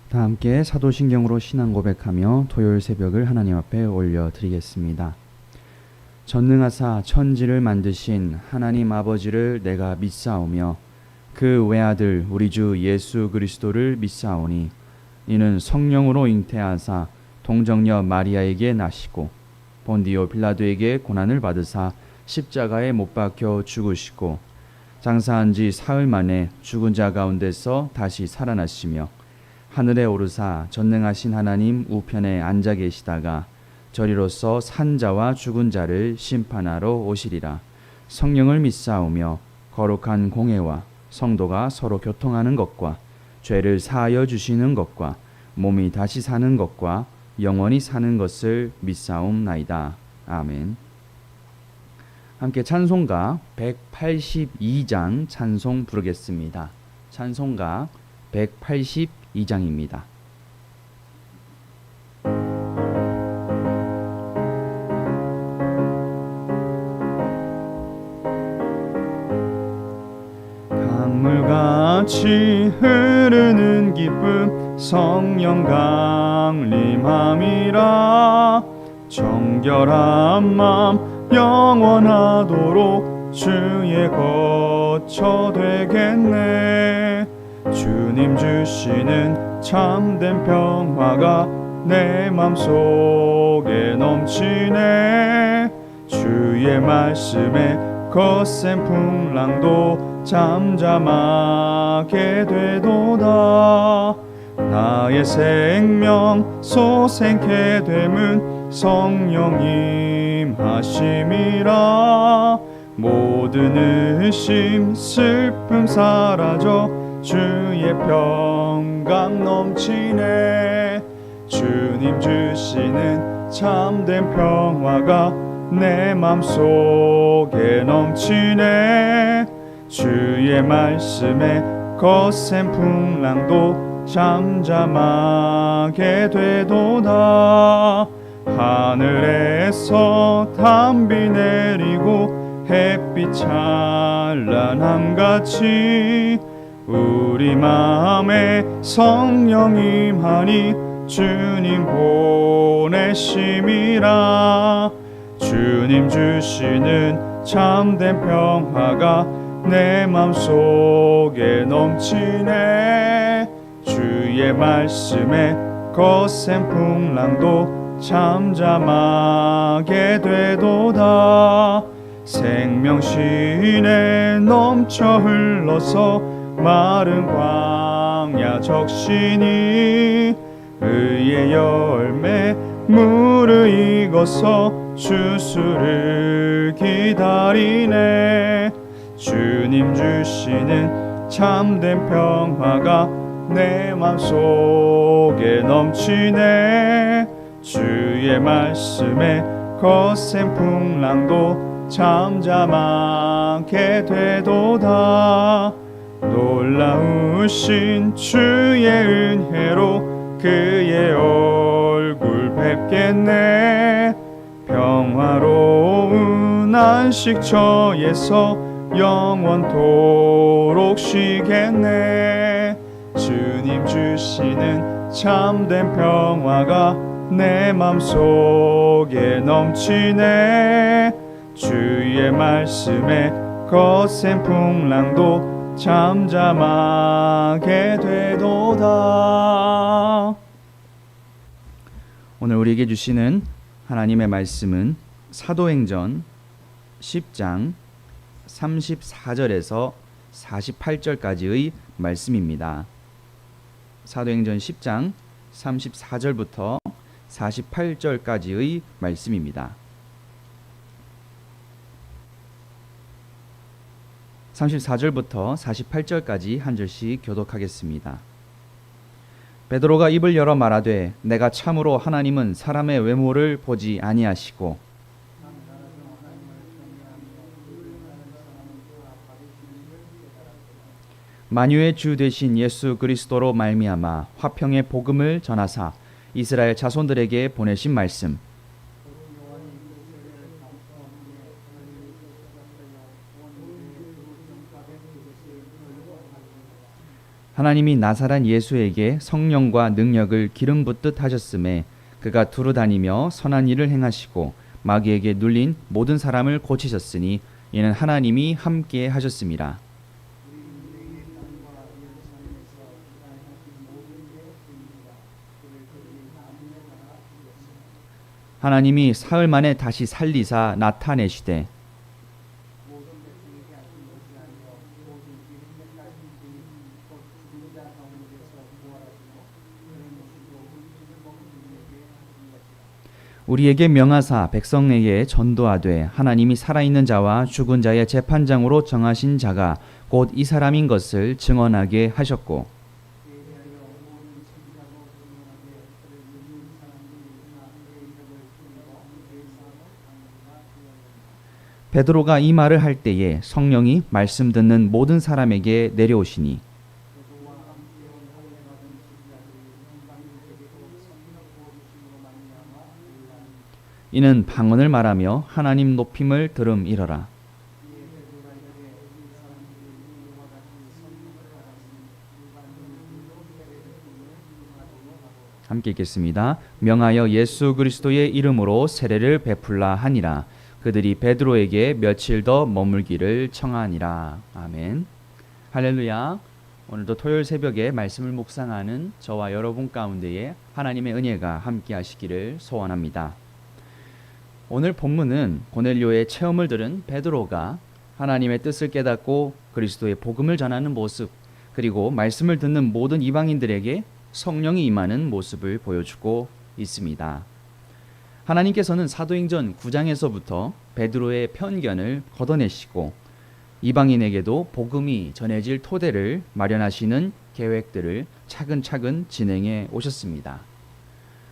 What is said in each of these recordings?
다 함께 사도신경으로 신앙 고백하며 토요일 새벽을 하나님 앞에 올려드리겠습니다. 전능하사 천지를 만드신 하나님 아버지를 내가 믿사오며 그 외아들 우리 주 예수 그리스도를 믿사오니 이는 성령으로 잉태하사 동정녀 마리아에게 나시고 본디오 빌라도에게 고난을 받으사 십자가에 못 박혀 죽으시고 장사한 지 사흘 만에 죽은 자 가운데서 다시 살아나시며 하늘에 오르사 전능하신 하나님 우편에 앉아 계시다가 저리로서 산자와 죽은 자를 심판하러 오시리라. 성령을 믿사오며 거룩한 공회와 성도가 서로 교통하는 것과 죄를 사하여 주시는 것과 몸이 다시 사는 것과 영원히 사는 것을 믿사옵나이다. 아멘. 함께 찬송가 182장 찬송 부르겠습니다. 찬송가 182장입니다. 강물같이 흐르는 기쁨 성령 강림함이라. 정결한 맘 영원하도록 주의 거처 되겠네. 주님 주시는 참된 평화가 내 맘속에 넘치네. 주의 말씀에 거센 풍랑도 잠잠하게 되도다. 나의 생명 소생케 됨은 성령님 하심이라. 모든 의심 슬픔 사라져 주의 평강 넘치네. 주님 주시는 참된 평화가 내 맘속에 넘치네. 주의 말씀에 거센 풍랑도 잠잠하게 되도다. 하늘에서 담비 내리고 햇빛 찬란함같이 우리 마음에 성령 임하니 주님 보내심이라. 주님 주시는 참된 평화가 내 맘속에 넘치네. 주의 말씀에 거센 풍랑도 잠잠하게 되도다. 생명신에 넘쳐 흘러서 마른 광야 적시니 의의 열매 무르익어서 주수를 기다리네. 주님 주시는 참된 평화가 내 맘속에 넘치네. 주의 말씀에 거센 풍랑도 잠잠하게 되도다. 놀라우신 주의 은혜로 그의 얼굴 뵙겠네. 평화로운 안식처에서 영원토록 쉬겠네. 주님 주시는 참된 평화가 내 맘속에 넘치네. 주의 말씀에 거센 풍랑도 잠잠하게 되도다. 오늘 우리에게 주시는 하나님의 말씀은 사도행전 10장 34절에서 48절까지의 말씀입니다. 사도행전 10장 34절부터 48절까지의 말씀입니다. 34절부터 48절까지 한 절씩 교독하겠습니다. 베드로가 입을 열어 말하되 내가 참으로 하나님은 사람의 외모를 보지 아니하시고 만유의 주 되신 예수 그리스도로 말미암아 화평의 복음을 전하사 이스라엘 자손들에게 보내신 말씀 하나님이 나사렛 예수에게 성령과 능력을 기름 붓듯 하셨음에 그가 두루 다니며 선한 일을 행하시고 마귀에게 눌린 모든 사람을 고치셨으니 이는 하나님이 함께 하셨습니다. 하나님이 사흘 만에 다시 살리사 나타내시되 우리에게 명하사 백성에게 전도하되 하나님이 살아있는 자와 죽은 자의 재판장으로 정하신 자가 곧 이 사람인 것을 증언하게 하셨고 베드로가 이 말을 할 때에 성령이 말씀 듣는 모든 사람에게 내려오시니 이는 방언을 말하며 하나님 높임을 들음이러라. 함께 읽겠습니다. 명하여 예수 그리스도의 이름으로 세례를 베풀라 하니라. 그들이 베드로에게 며칠 더 머물기를 청하니라. 아멘. 할렐루야. 오늘도 토요일 새벽에 말씀을 묵상하는 저와 여러분 가운데에 하나님의 은혜가 함께 하시기를 소원합니다. 오늘 본문은 고넬료의 체험을 들은 베드로가 하나님의 뜻을 깨닫고 그리스도의 복음을 전하는 모습, 그리고 말씀을 듣는 모든 이방인들에게 성령이 임하는 모습을 보여주고 있습니다. 하나님께서는 사도행전 9장에서부터 베드로의 편견을 걷어내시고 이방인에게도 복음이 전해질 토대를 마련하시는 계획들을 차근차근 진행해 오셨습니다.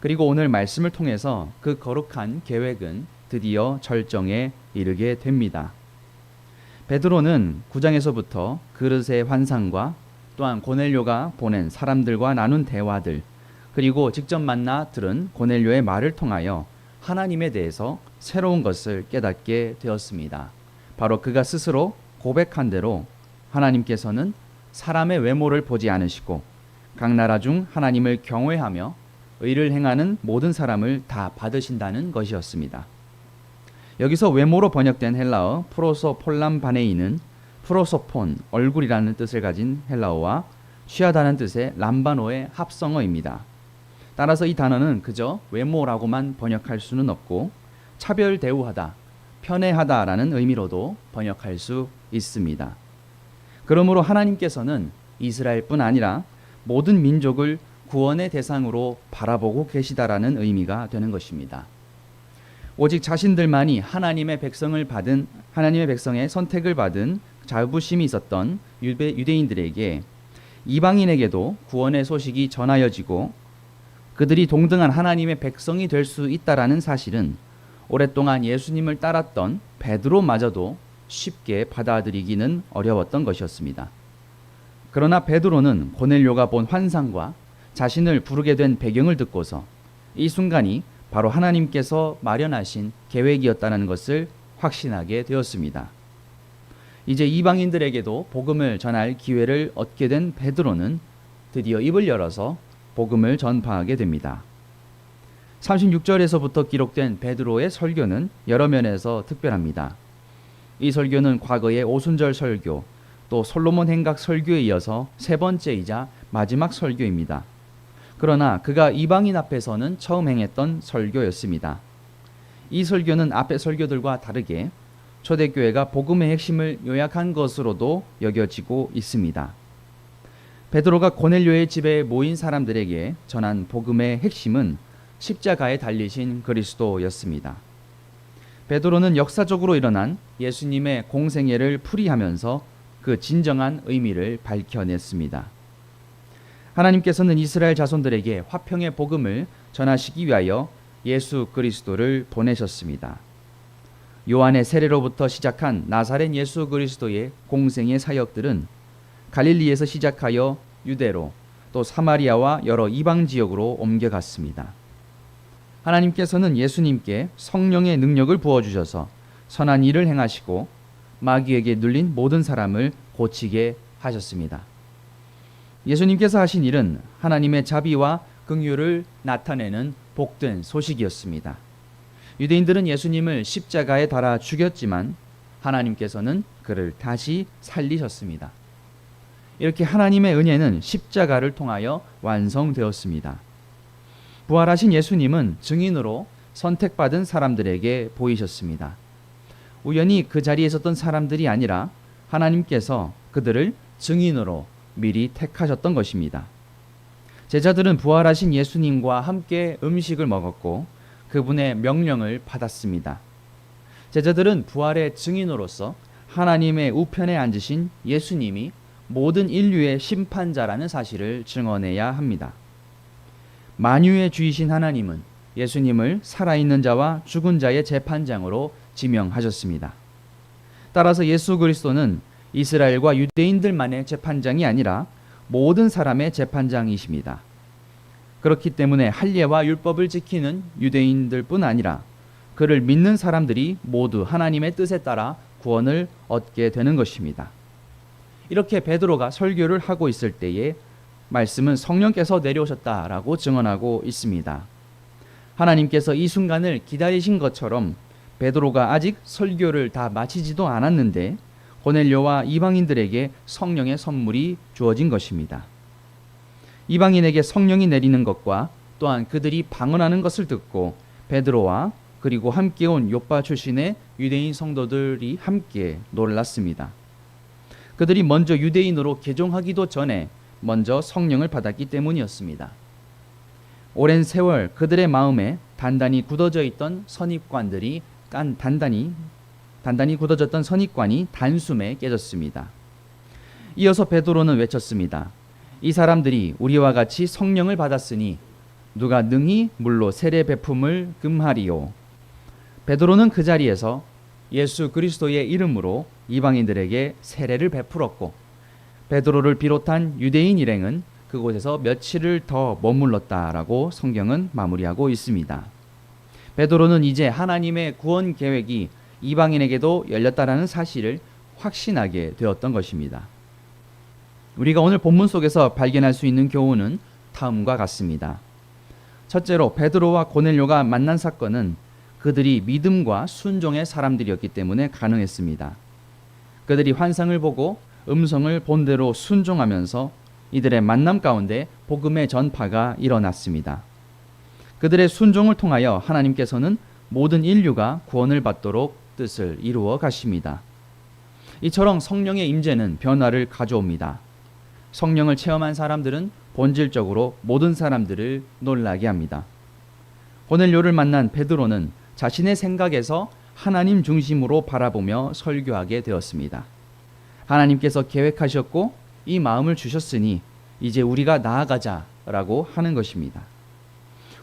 그리고 오늘 말씀을 통해서 그 거룩한 계획은 드디어 절정에 이르게 됩니다. 베드로는 9장에서부터 그릇의 환상과 또한 고넬료가 보낸 사람들과 나눈 대화들, 그리고 직접 만나 들은 고넬료의 말을 통하여 하나님에 대해서 새로운 것을 깨닫게 되었습니다. 바로 그가 스스로 고백한 대로 하나님께서는 사람의 외모를 보지 않으시고 각 나라 중 하나님을 경외하며 의를 행하는 모든 사람을 다 받으신다는 것이었습니다. 여기서 외모로 번역된 헬라어 프로소폴람바네이는 프로소폰, 얼굴이라는 뜻을 가진 헬라어와 취하다는 뜻의 람바노의 합성어입니다. 따라서 이 단어는 그저 외모라고만 번역할 수는 없고 차별 대우하다, 편애하다라는 의미로도 번역할 수 있습니다. 그러므로 하나님께서는 이스라엘뿐 아니라 모든 민족을 구원의 대상으로 바라보고 계시다라는 의미가 되는 것입니다. 오직 자신들만이 하나님의 백성의 선택을 받은 자부심이 있었던 유대인들에게 이방인에게도 구원의 소식이 전하여지고 그들이 동등한 하나님의 백성이 될 수 있다라는 사실은 오랫동안 예수님을 따랐던 베드로마저도 쉽게 받아들이기는 어려웠던 것이었습니다. 그러나 베드로는 고넬료가 본 환상과 자신을 부르게 된 배경을 듣고서 이 순간이 바로 하나님께서 마련하신 계획이었다는 것을 확신하게 되었습니다. 이제 이방인들에게도 복음을 전할 기회를 얻게 된 베드로는 드디어 입을 열어서 복음을 전파하게 됩니다. 36절에서부터 기록된 베드로의 설교는 여러 면에서 특별합니다. 이 설교는 과거의 오순절 설교, 또 솔로몬 행각 설교에 이어서 세 번째이자 마지막 설교입니다. 그러나 그가 이방인 앞에서는 처음 행했던 설교였습니다. 이 설교는 앞의 설교들과 다르게 초대교회가 복음의 핵심을 요약한 것으로도 여겨지고 있습니다. 베드로가 고넬료의 집에 모인 사람들에게 전한 복음의 핵심은 십자가에 달리신 그리스도였습니다. 베드로는 역사적으로 일어난 예수님의 공생애를 풀이하면서 그 진정한 의미를 밝혀냈습니다. 하나님께서는 이스라엘 자손들에게 화평의 복음을 전하시기 위하여 예수 그리스도를 보내셨습니다. 요한의 세례로부터 시작한 나사렛 예수 그리스도의 공생의 사역들은 갈릴리에서 시작하여 유대로 또 사마리아와 여러 이방 지역으로 옮겨갔습니다. 하나님께서는 예수님께 성령의 능력을 부어주셔서 선한 일을 행하시고 마귀에게 눌린 모든 사람을 고치게 하셨습니다. 예수님께서 하신 일은 하나님의 자비와 긍휼을 나타내는 복된 소식이었습니다. 유대인들은 예수님을 십자가에 달아 죽였지만 하나님께서는 그를 다시 살리셨습니다. 이렇게 하나님의 은혜는 십자가를 통하여 완성되었습니다. 부활하신 예수님은 증인으로 선택받은 사람들에게 보이셨습니다. 우연히 그 자리에 있었던 사람들이 아니라 하나님께서 그들을 증인으로 미리 택하셨던 것입니다. 제자들은 부활하신 예수님과 함께 음식을 먹었고 그분의 명령을 받았습니다. 제자들은 부활의 증인으로서 하나님의 우편에 앉으신 예수님이 모든 인류의 심판자라는 사실을 증언해야 합니다. 만유의 주이신 하나님은 예수님을 살아있는 자와 죽은 자의 재판장으로 지명하셨습니다. 따라서 예수 그리스도는 이스라엘과 유대인들만의 재판장이 아니라 모든 사람의 재판장이십니다. 그렇기 때문에 할례와 율법을 지키는 유대인들뿐 아니라 그를 믿는 사람들이 모두 하나님의 뜻에 따라 구원을 얻게 되는 것입니다. 이렇게 베드로가 설교를 하고 있을 때에 말씀은 성령께서 내려오셨다라고 증언하고 있습니다. 하나님께서 이 순간을 기다리신 것처럼 베드로가 아직 설교를 다 마치지도 않았는데 고넬료와 이방인들에게 성령의 선물이 주어진 것입니다. 이방인에게 성령이 내리는 것과 또한 그들이 방언하는 것을 듣고 베드로와 그리고 함께 온 요파 출신의 유대인 성도들이 함께 놀랐습니다. 그들이 먼저 유대인으로 개종하기도 전에 먼저 성령을 받았기 때문이었습니다. 오랜 세월 그들의 마음에 단단히 굳어져 있던 선입관들이 단단히 굳어졌던 선입관이 단숨에 깨졌습니다. 이어서 베드로는 외쳤습니다. 이 사람들이 우리와 같이 성령을 받았으니 누가 능히 물로 세례 베품을 금하리요. 베드로는 그 자리에서 예수 그리스도의 이름으로 이방인들에게 세례를 베풀었고 베드로를 비롯한 유대인 일행은 그곳에서 며칠을 더 머물렀다라고 성경은 마무리하고 있습니다. 베드로는 이제 하나님의 구원 계획이 이방인에게도 열렸다라는 사실을 확신하게 되었던 것입니다. 우리가 오늘 본문 속에서 발견할 수 있는 교훈은 다음과 같습니다. 첫째로 베드로와 고넬료가 만난 사건은 그들이 믿음과 순종의 사람들이었기 때문에 가능했습니다. 그들이 환상을 보고 음성을 본대로 순종하면서 이들의 만남 가운데 복음의 전파가 일어났습니다. 그들의 순종을 통하여 하나님께서는 모든 인류가 구원을 받도록 뜻을 이루어 가십니다. 이처럼 성령의 임재는 변화를 가져옵니다. 성령을 체험한 사람들은 본질적으로 모든 사람들을 놀라게 합니다. 고넬료를 만난 베드로는 자신의 생각에서 하나님 중심으로 바라보며 설교하게 되었습니다. 하나님께서 계획하셨고 이 마음을 주셨으니 이제 우리가 나아가자라고 하는 것입니다.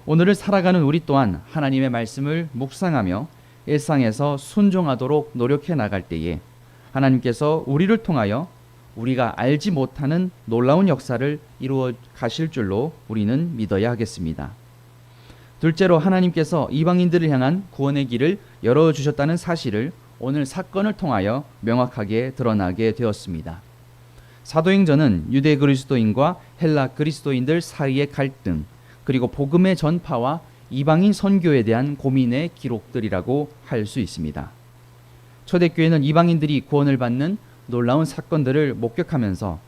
오늘을 살아가는 우리 또한 하나님의 말씀을 묵상하며 일상에서 순종하도록 노력해 나갈 때에 하나님께서 우리를 통하여 우리가 알지 못하는 놀라운 역사를 이루어 가실 줄로 우리는 믿어야 하겠습니다. 둘째로 하나님께서 이방인들을 향한 구원의 길을 열어주셨다는 사실을 오늘 사건을 통하여 명확하게 드러나게 되었습니다. 사도행전은 유대 그리스도인과 헬라 그리스도인들 사이의 갈등, 그리고 복음의 전파와 이방인 선교에 대한 고민의 기록들이라고 할 수 있습니다. 초대교회는 이방인들이 구원을 받는 놀라운 사건들을 목격하면서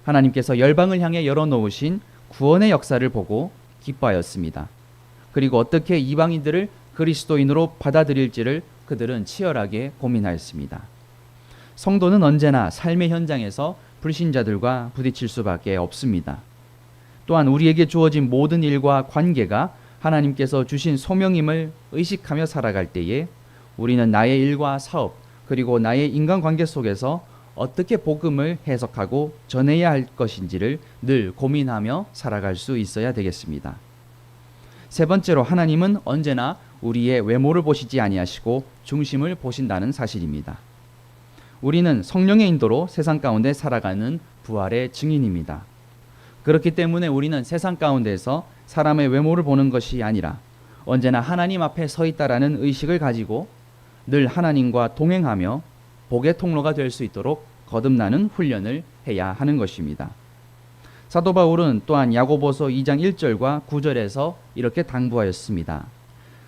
하나님께서 열방을 향해 열어놓으신 구원의 역사를 보고 기뻐하였습니다. 그리고 어떻게 이방인들을 그리스도인으로 받아들일지를 그들은 치열하게 고민하였습니다. 성도는 언제나 삶의 현장에서 불신자들과 부딪힐 수밖에 없습니다. 또한 우리에게 주어진 모든 일과 관계가 하나님께서 주신 소명임을 의식하며 살아갈 때에 우리는 나의 일과 사업 그리고 나의 인간관계 속에서 어떻게 복음을 해석하고 전해야 할 것인지를 늘 고민하며 살아갈 수 있어야 되겠습니다. 세 번째로 하나님은 언제나 우리의 외모를 보시지 아니하시고 중심을 보신다는 사실입니다. 우리는 성령의 인도로 세상 가운데 살아가는 부활의 증인입니다. 그렇기 때문에 우리는 세상 가운데서 사람의 외모를 보는 것이 아니라 언제나 하나님 앞에 서 있다라는 의식을 가지고 늘 하나님과 동행하며 복의 통로가 될 수 있도록 거듭나는 훈련을 해야 하는 것입니다. 사도 바울은 또한 야고보서 2장 1절과 9절에서 이렇게 당부하였습니다.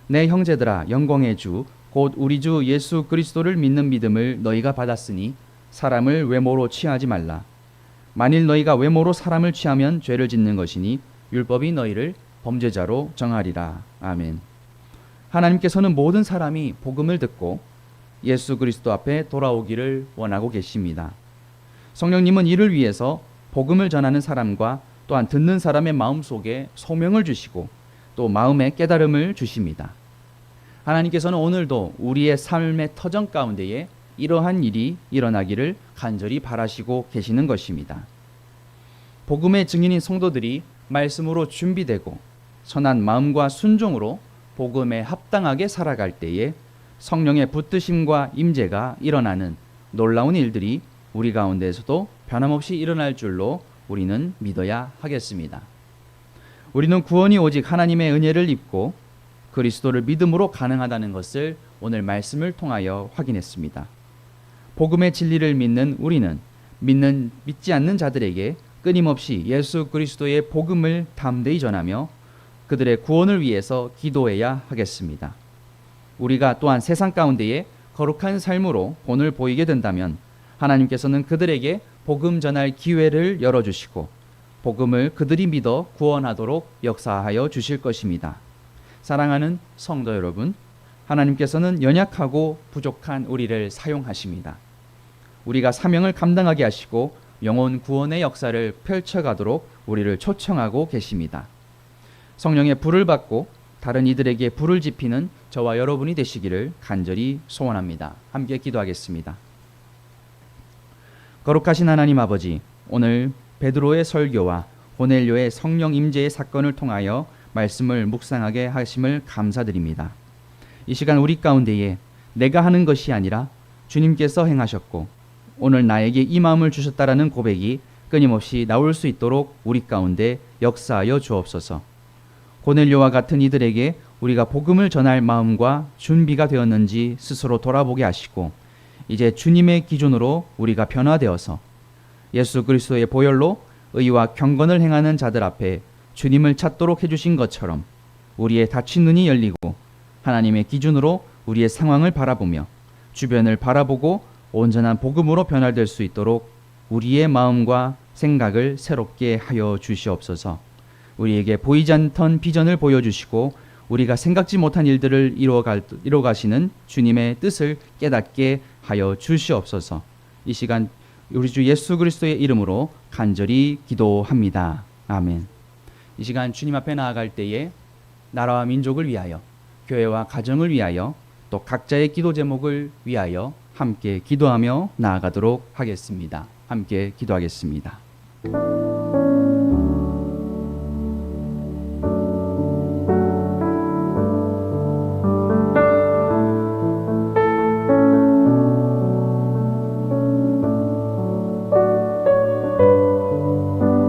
내 형제들아, 영광의 주 곧 우리 주 예수 그리스도를 믿는 믿음을 너희가 받았으니 사람을 외모로 취하지 말라. 만일 너희가 외모로 사람을 취하면 죄를 짓는 것이니 율법이 너희를 범죄자로 정하리라. 아멘. 하나님께서는 모든 사람이 복음을 듣고 예수 그리스도 앞에 돌아오기를 원하고 계십니다. 성령님은 이를 위해서 복음을 전하는 사람과 또한 듣는 사람의 마음속에 소명을 주시고 또 마음에 깨달음을 주십니다. 하나님께서는 오늘도 우리의 삶의 터전 가운데에 이러한 일이 일어나기를 간절히 바라시고 계시는 것입니다. 복음의 증인인 성도들이 말씀으로 준비되고 선한 마음과 순종으로 복음에 합당하게 살아갈 때에 성령의 붙드심과 임재가 일어나는 놀라운 일들이 우리 가운데에서도 변함없이 일어날 줄로 우리는 믿어야 하겠습니다. 우리는 구원이 오직 하나님의 은혜를 입고 그리스도를 믿음으로 가능하다는 것을 오늘 말씀을 통하여 확인했습니다. 복음의 진리를 믿는 우리는 믿지 않는 자들에게 끊임없이 예수 그리스도의 복음을 담대히 전하며 그들의 구원을 위해서 기도해야 하겠습니다. 우리가 또한 세상 가운데에 거룩한 삶으로 본을 보이게 된다면 하나님께서는 그들에게 복음 전할 기회를 열어주시고 복음을 그들이 믿어 구원하도록 역사하여 주실 것입니다. 사랑하는 성도 여러분, 하나님께서는 연약하고 부족한 우리를 사용하십니다. 우리가 사명을 감당하게 하시고 영혼 구원의 역사를 펼쳐가도록 우리를 초청하고 계십니다. 성령의 불을 받고 다른 이들에게 불을 지피는 저와 여러분이 되시기를 간절히 소원합니다. 함께 기도하겠습니다. 거룩하신 하나님 아버지, 오늘 베드로의 설교와 고넬료의 성령 임재의 사건을 통하여 말씀을 묵상하게 하심을 감사드립니다. 이 시간 우리 가운데에 내가 하는 것이 아니라 주님께서 행하셨고 오늘 나에게 이 마음을 주셨다라는 고백이 끊임없이 나올 수 있도록 우리 가운데 역사하여 주옵소서. 고넬료와 같은 이들에게 우리가 복음을 전할 마음과 준비가 되었는지 스스로 돌아보게 하시고 이제 주님의 기준으로 우리가 변화되어서 예수 그리스도의 보혈로 의와 경건을 행하는 자들 앞에 주님을 찾도록 해주신 것처럼 우리의 닫힌 눈이 열리고 하나님의 기준으로 우리의 상황을 바라보며 주변을 바라보고 온전한 복음으로 변화될 수 있도록 우리의 마음과 생각을 새롭게 하여 주시옵소서. 우리에게 보이지 않던 비전을 보여주시고 우리가 생각지 못한 일들을 이루어가시는 주님의 뜻을 깨닫게 하여 주시옵소서. 이 시간 우리 주 예수 그리스도의 이름으로 간절히 기도합니다. 아멘. 이 시간 주님 앞에 나아갈 때에 나라와 민족을 위하여, 교회와 가정을 위하여, 또 각자의 기도 제목을 위하여 함께 기도하며 나아가도록 하겠습니다. 함께 기도하겠습니다.